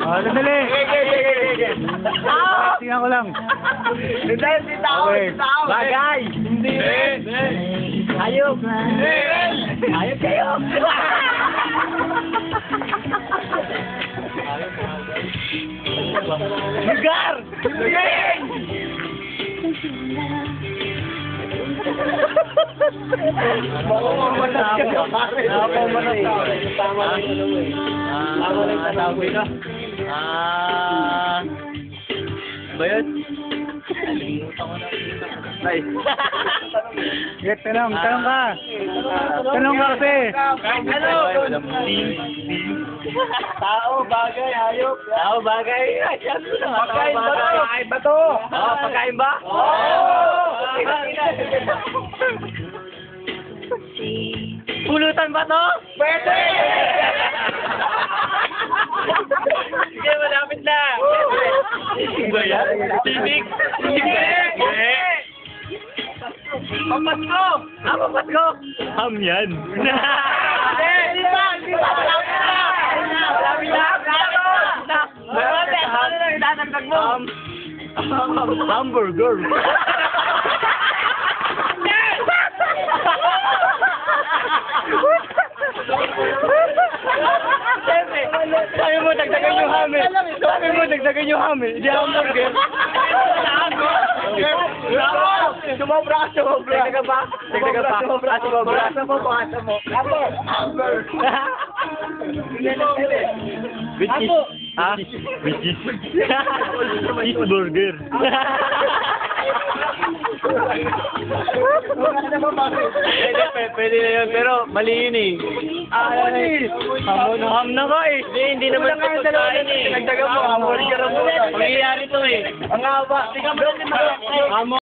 Dali. Tingnan ko lang. Okay. Bagay! Hindi. Hayop! Hayop kayo! Lugar! Lugar! Ba yun? Ay. Get, tanong ka. Tanong ka kasi. Tao, bagay, hayop. Tao, bagay. Pagkain ba to? Pagkain ba to? Oo, pagkain ba? Pulutan ba to? Pwede! Sige, malapit na. Ba yan? Tinig. Hindi. Papasko. Papasko. Ham yan. Hindi ba? Malapit na. Ano na itatagdag mo? Hamburger. Sabi mo, dagdagan yung ham eh. Sabi mo, dagdagan yung ham eh. Hindi hamburger. Sumobra ka, sumobra. Dagdagan pa? Dagdagan pa? Sumobra. Pasa mo. Hamburger. With cheese. Ha? With cheese. Cheeseburger. Pwede na yun, pero mali yun eh. Ham na ka eh. Hindi naman ito pagkain eh. Nagdagan mo, hamburger mo. Mangyayari to eh. Ang haba. Ham